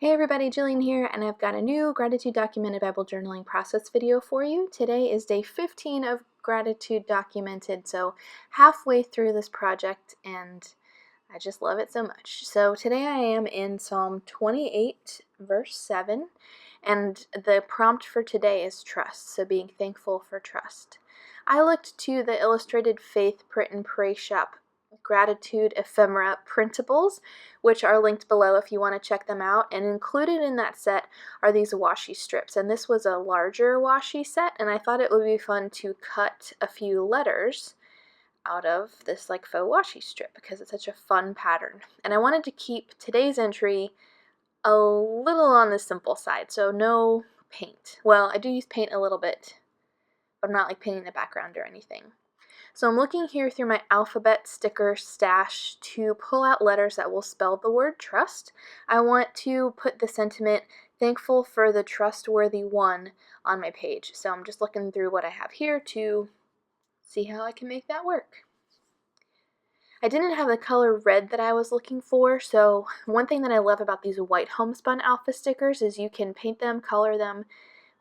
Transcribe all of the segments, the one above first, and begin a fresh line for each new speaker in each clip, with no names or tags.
Hey everybody, Jillian here, and I've got a new Gratitude Documented Bible Journaling process video for you. Today is day 15 of Gratitude Documented, so halfway through this project, and I just love it so much. So today I am in Psalm 28, verse 7, and the prompt for today is trust, so being thankful for trust. I looked to the Illustrated Faith Print and Pray Shop Gratitude Ephemera printables, which are linked below if you want to check them out. And included in that set are these washi strips. And this was a larger washi set, and I thought it would be fun to cut a few letters out of this like faux washi strip because it's such a fun pattern. And I wanted to keep today's entry a little on the simple side, so no paint. Well, I do use paint a little bit, but I'm not like painting the background or anything. So I'm looking here through my alphabet sticker stash to pull out letters that will spell the word trust. I want to put the sentiment, thankful for the trustworthy one, on my page. So I'm just looking through what I have here to see how I can make that work. I didn't have the color red that I was looking for, so one thing that I love about these white homespun alpha stickers is you can paint them, color them,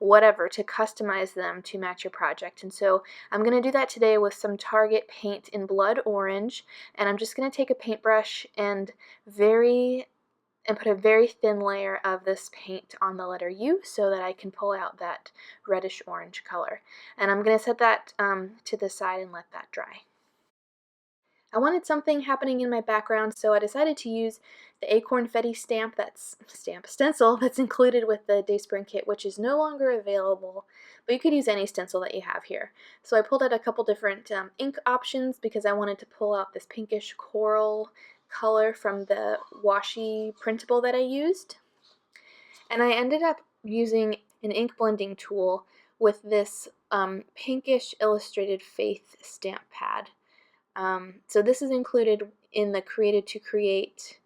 whatever, to customize them to match your project. And so I'm going to do that today with some Target paint in blood orange, and I'm just going to take a paintbrush and put a very thin layer of this paint on the letter U so that I can pull out that reddish orange color. And I'm going to set that to the side and let that dry. I wanted something happening in my background, so I decided to use the Acorn Fetty stencil that's included with the Dayspring kit, which is no longer available, but you could use any stencil that you have here. So I pulled out a couple different ink options because I wanted to pull out this pinkish coral color from the washi printable that I used. And I ended up using an ink blending tool with this pinkish Illustrated Faith stamp pad. So this is included in the Created to Create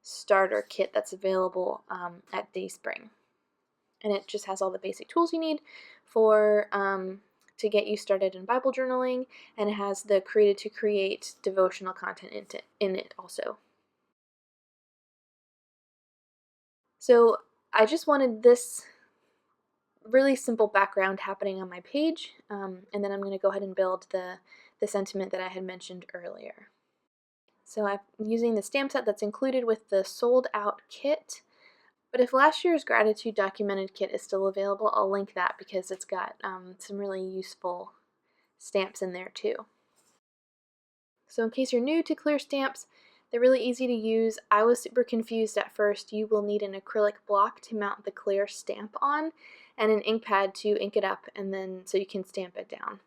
starter kit that's available at Dayspring. And it just has all the basic tools you need for to get you started in Bible journaling, and it has the Created to Create devotional content in it also. So I just wanted this really simple background happening on my page, and then I'm going to go ahead and build the sentiment that I had mentioned earlier. So I'm using the stamp set that's included with the sold out kit. But if last year's Gratitude Documented kit is still available, I'll link that because it's got some really useful stamps in there too. So in case you're new to clear stamps, they're really easy to use. I was super confused at first. You will need an acrylic block to mount the clear stamp on and an ink pad to ink it up, and then so you can stamp it down.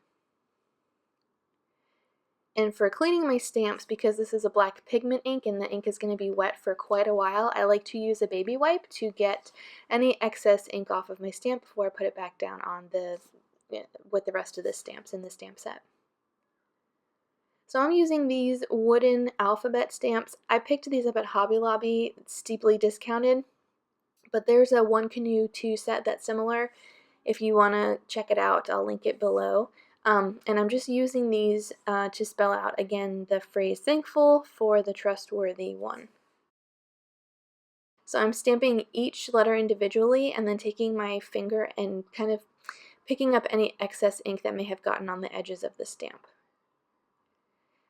And for cleaning my stamps, because this is a black pigment ink and the ink is going to be wet for quite a while, I like to use a baby wipe to get any excess ink off of my stamp before I put it back down on with the rest of the stamps in the stamp set. So I'm using these wooden alphabet stamps. I picked these up at Hobby Lobby, steeply discounted, but there's a One Canoe 2 set that's similar. If you want to check it out, I'll link it below. And I'm just using these to spell out, again, the phrase thankful for the trustworthy one. So I'm stamping each letter individually and then taking my finger and kind of picking up any excess ink that may have gotten on the edges of the stamp.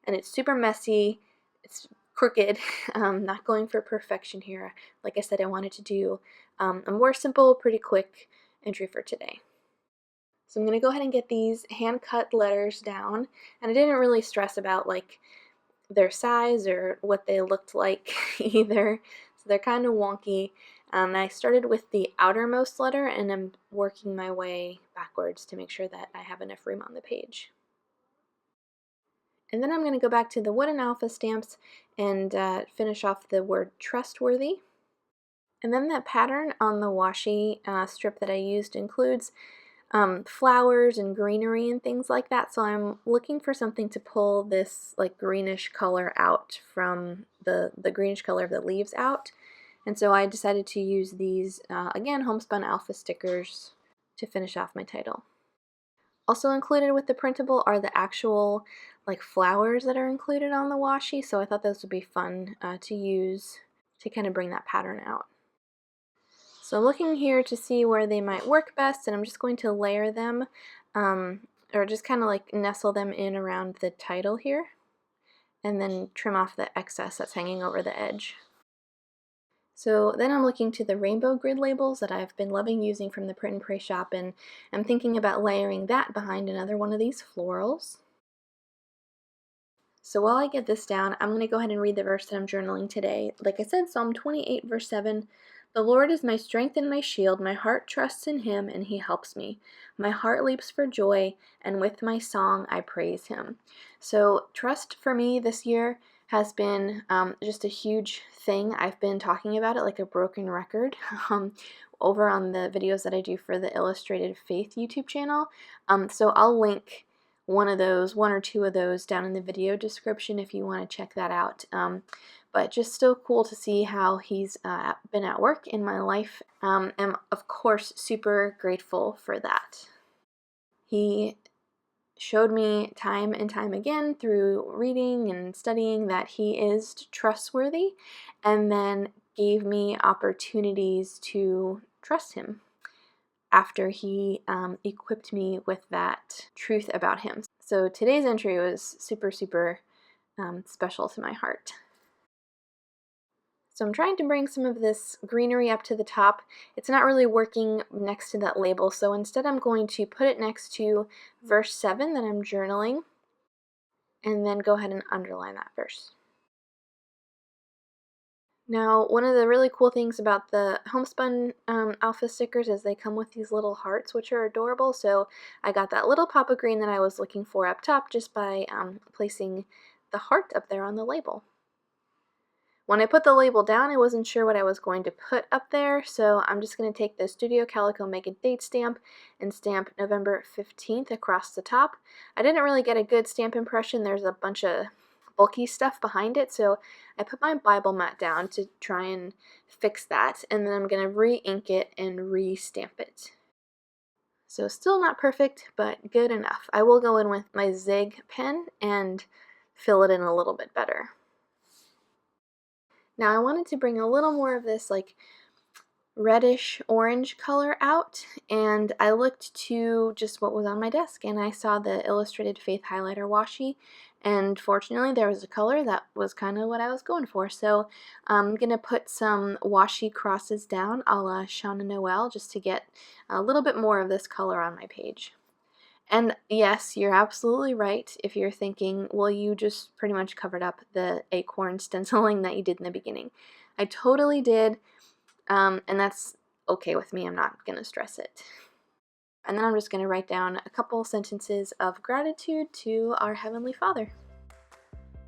And it's super messy, it's crooked, not going for perfection here. Like I said, I wanted to do a more simple, pretty quick entry for today. So I'm going to go ahead and get these hand-cut letters down, and I didn't really stress about like their size or what they looked like either, so they're kind of wonky. I started with the outermost letter, and I'm working my way backwards to make sure that I have enough room on the page. And then I'm going to go back to the wooden alpha stamps and finish off the word trustworthy. And then that pattern on the washi strip that I used includes flowers and greenery and things like that, so I'm looking for something to pull this like greenish color out from the greenish color of the leaves out, and so I decided to use these again homespun alpha stickers to finish off my title. Also included with the printable are the actual like flowers that are included on the washi, so I thought those would be fun to use to kind of bring that pattern out. So looking here to see where they might work best, and I'm just going to layer them, or just kind of like nestle them in around the title here, and then trim off the excess that's hanging over the edge. So then I'm looking to the rainbow grid labels that I've been loving using from the Print and Pray shop, and I'm thinking about layering that behind another one of these florals. So while I get this down, I'm going to go ahead and read the verse that I'm journaling today. Like I said, Psalm 28, verse 7, "The Lord is my strength and my shield. My heart trusts in him, and he helps me. My heart leaps for joy, and with my song I praise him." So trust for me this year has been just a huge thing. I've been talking about it like a broken record over on the videos that I do for the Illustrated Faith YouTube channel. So I'll link one or two of those down in the video description if you want to check that out. But just still cool to see how he's been at work in my life. I'm of course super grateful for that. He showed me time and time again through reading and studying that he is trustworthy, and then gave me opportunities to trust him after he equipped me with that truth about him. So today's entry was super, super special to my heart. So I'm trying to bring some of this greenery up to the top. It's not really working next to that label, so instead I'm going to put it next to verse 7 that I'm journaling, and then go ahead and underline that verse. Now, one of the really cool things about the homespun alpha stickers is they come with these little hearts, which are adorable. So I got that little pop of green that I was looking for up top just by placing the heart up there on the label. When I put the label down, I wasn't sure what I was going to put up there, so I'm just going to take the Studio Calico Make a Date stamp and stamp November 15th across the top. I didn't really get a good stamp impression. There's a bunch of bulky stuff behind it, so I put my Bible mat down to try and fix that, and then I'm going to re-ink it and re-stamp it. So still not perfect, but good enough. I will go in with my Zig pen and fill it in a little bit better. Now I wanted to bring a little more of this like reddish orange color out, and I looked to just what was on my desk, and I saw the Illustrated Faith highlighter washi, and fortunately there was a color that was kind of what I was going for. So I'm going to put some washi crosses down a la Shauna Noel just to get a little bit more of this color on my page. And yes, you're absolutely right if you're thinking, well, you just pretty much covered up the acorn stenciling that you did in the beginning. I totally did. And that's okay with me. I'm not going to stress it. And then I'm just going to write down a couple sentences of gratitude to our Heavenly Father.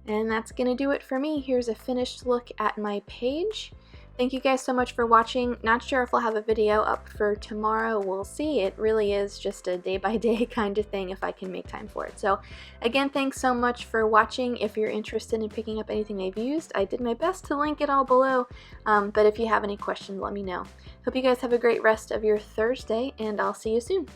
And that's going to do it for me. Here's a finished look at my page. Thank you guys so much for watching. Not sure if I'll have a video up for tomorrow. We'll see. It really is just a day-by-day kind of thing if I can make time for it. So again, thanks so much for watching. If you're interested in picking up anything I've used, I did my best to link it all below. But if you have any questions, let me know. Hope you guys have a great rest of your Thursday, and I'll see you soon.